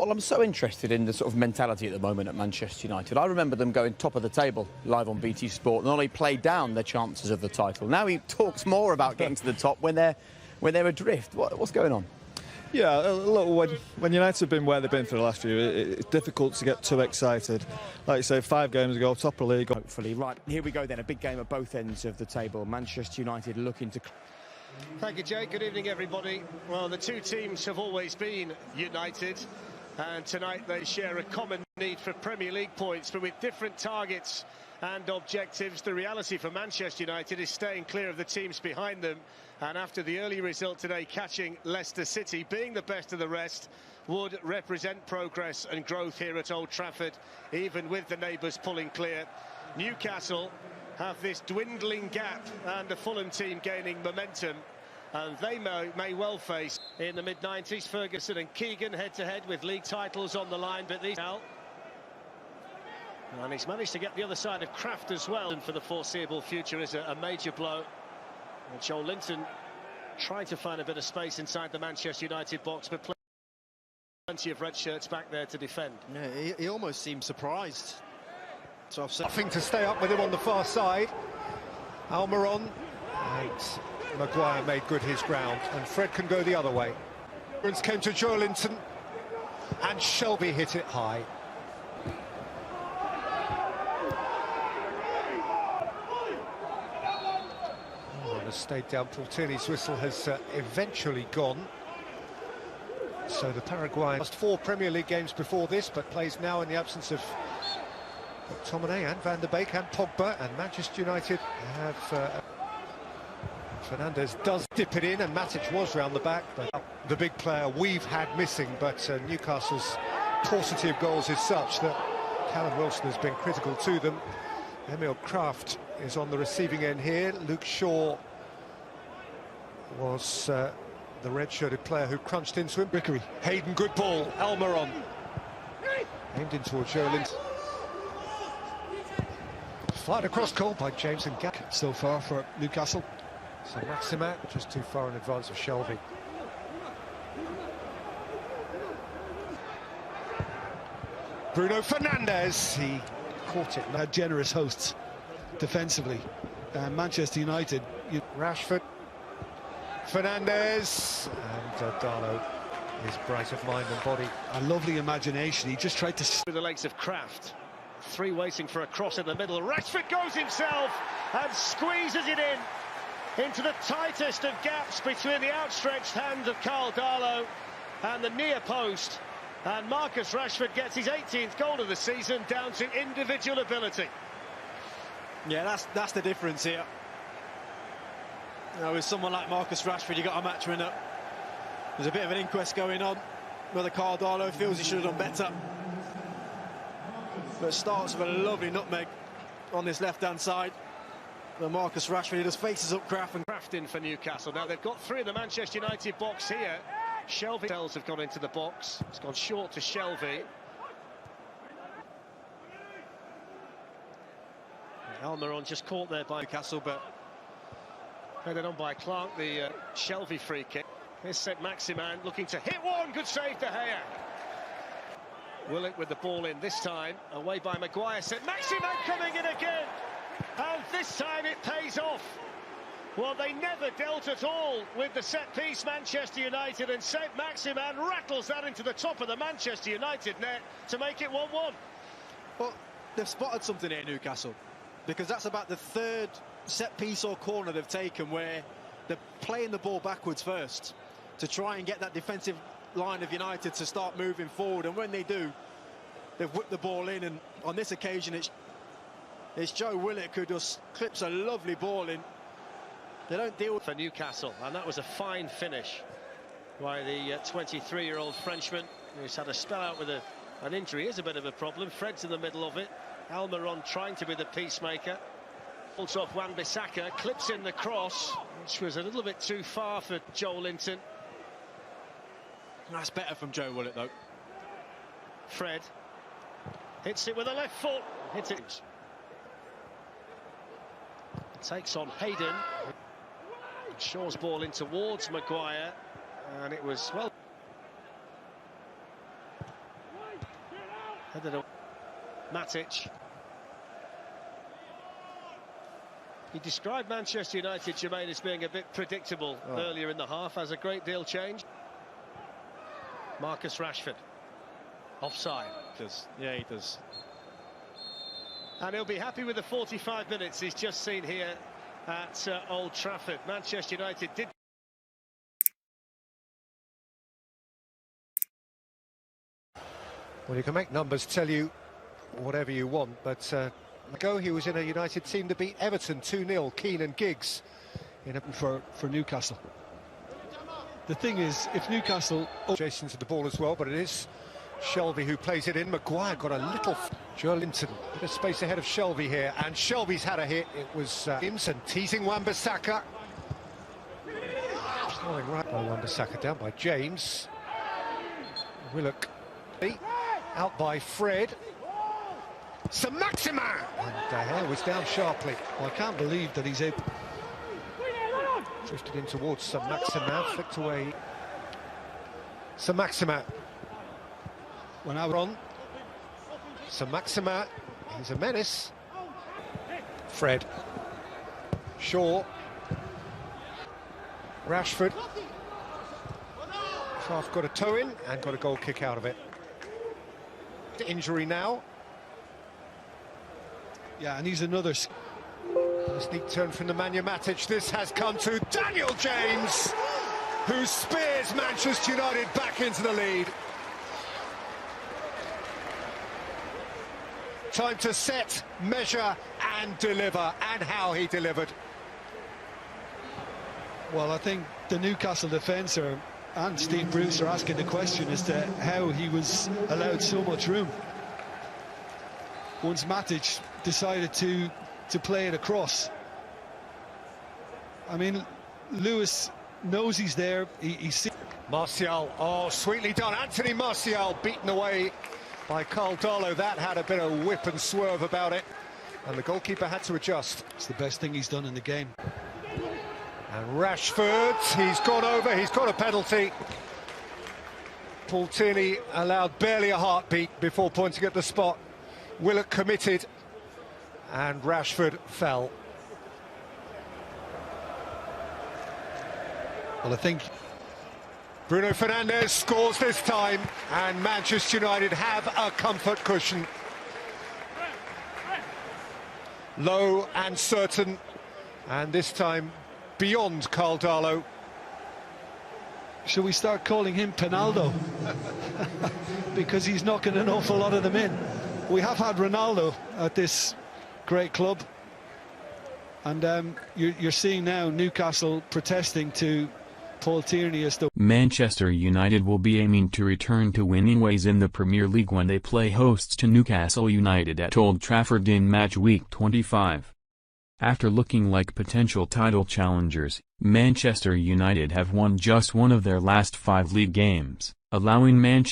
Well, I'm so interested in the sort of mentality at the moment at Manchester United. I remember them going top of the table live on BT Sport and only played down their chances of the title. Now he talks more about getting to the top when they're adrift. What's going on? Yeah, look, when United have been where they've been for the last few, it's difficult to get too excited. Like you say, 5 games ago, top of the league. Hopefully. Right, here we go then, a big game at both ends of the table. Manchester United looking to... Thank you, Jake. Good evening, everybody. Well, the two teams have always been united, and tonight they share a common need for Premier League points, but with different targets and objectives. The reality for Manchester United is staying clear of the teams behind them, and after the early result today, catching Leicester City, being the best of the rest, would represent progress and growth here at Old Trafford, even with the neighbours pulling clear. Newcastle have this dwindling gap and the Fulham team gaining momentum, and they may well face in the mid-90s. Ferguson and Keegan head-to-head with league titles on the line, but these now, and he's managed to get the other side of Kraft as well, and for the foreseeable future is a major blow. And Joel Linton trying to find a bit of space inside the Manchester United box, but plenty of red shirts back there to defend. Yeah, he almost seemed surprised. So I've nothing to stay up with him on the far side. Almiron, and Maguire made good his ground, and Fred can go the other way. Came to Joel Linton, and Shelby hit it high. Has stayed down. Tierney's whistle has eventually gone. So the Paraguayan lost 4 Premier League games before this, but plays now in the absence of McTominay and Van der Beek and Pogba, and Manchester United have Fernandes does dip it in, and Matic was round the back, but the big player we've had missing. But Newcastle's paucity of goals is such that Callum Wilson has been critical to them. Emil Kraft is on the receiving end here. Luke Shaw was the red-shirted player who crunched into him. Rickery, Hayden, good ball. Almiron aimed in towards Joe Linton. Fired across goal by James and Gack so far for Newcastle. So Maximin just too far in advance of Shelby. Bruno Fernandes, he caught it. Had generous hosts defensively. Manchester United. Rashford, Fernandes, and Darlow is bright of mind and body. A lovely imagination. He just tried to... With the legs of Kraft. 3 waiting for a cross in the middle. Rashford goes himself and squeezes it into the tightest of gaps between the outstretched hand of Karl Darlow and the near post. And Marcus Rashford gets his 18th goal of the season down to individual ability. Yeah, that's the difference here. You know, with someone like Marcus Rashford, you got a match winner. There's a bit of an inquest going on whether Karl Darlow feels he should have done better. But starts with a lovely nutmeg on this left-hand side. But Marcus Rashford, he just faces up Kraft in for Newcastle. Now they've got 3 in the Manchester United box here. Shelby have gone into the box. It's gone short to Shelby. Almiron just caught there by Newcastle, but headed on by Clark, the Shelby free kick. Here's St. Maximin looking to hit one. Good save, De Gea. Willock with the ball in this time, away by Maguire. St. Maximin coming in again, and this time it pays off. Well, they never dealt at all with the set-piece, Manchester United, and St. Maximin rattles that into the top of the Manchester United net to make it 1-1. Well, they've spotted something here, Newcastle, because that's about the 3rd set-piece or corner they've taken where they're playing the ball backwards first to try and get that defensive line of United to start moving forward, and when they do, they've whipped the ball in, and on this occasion it's Joe Willock who just clips a lovely ball in. They don't deal with for Newcastle, and that was a fine finish by the 23-year-old Frenchman who's had a spell out with an injury. Is a bit of a problem. Fred's in the middle of it. Almiron trying to be the peacemaker. Pulls off Wan-Bissaka, clips in the cross, which was a little bit too far for Joel Linton. That's better from Joe Willock, though. Fred hits it with a left foot. Hits it. Takes on Hayden. Shaw's ball in towards Maguire, and it was, well, Matic. He described Manchester United, Jermaine, as being a bit predictable earlier in the half, as a great deal changed. Marcus Rashford. Offside. Yeah, he does. And he'll be happy with the 45 minutes he's just seen here at Old Trafford. Manchester United did. Well, you can make numbers tell you whatever you want, but ago he was in a United team to beat Everton 2-0, Keane and Giggs. For Newcastle. The thing is, if Newcastle... Jason to the ball as well, but it is Shelvey who plays it in. Maguire got a little... Joelinton, bit of space ahead of Shelvey here, and Shelvey's had a hit. It was Imson teasing Wan-Bissaka. Starting right by Wan-Bissaka, down by James. Willock out by Fred. Saint-Maximin! And De Gea was down sharply. Well, I can't believe that he's able... Drifted in towards Saint-Maximin, flicked away. Saint-Maximin. When I was on... Saint-Maximin, he's a menace. Fred. Shaw. Rashford. Half got a toe in and got a goal kick out of it. Injury now. Yeah, and he's another... A sneak turn from the Matic. This has come to Daniel James, who spears Manchester United back into the lead. Time to set, measure and deliver, and how he delivered. Well, I think the Newcastle defence and Steve Bruce are asking the question as to how he was allowed so much room. Once Matic decided to play it across. I mean, Lewis knows he's there. He sees... Martial, oh, sweetly done. Anthony Martial beaten away by Carl Darlow. That had a bit of whip and swerve about it, and the goalkeeper had to adjust. It's the best thing he's done in the game. And Rashford, he's gone over, he's got a penalty. Paul Tierney allowed barely a heartbeat before pointing at the spot. Willock committed, and Rashford fell. Well, I think Bruno Fernandes scores this time, and Manchester United have a comfort cushion. Low and certain, and this time beyond Carl Darlow. Shall we start calling him Penaldo? Because he's knocking an awful lot of them in. We have had Ronaldo at this great club, and you're seeing now Newcastle protesting to Paul Tierney as to... Manchester United will be aiming to return to winning ways in the Premier League when they play hosts to Newcastle United at Old Trafford in match week 25. After looking like potential title challengers, Manchester United have won just one of their last 5 league games, allowing Manchester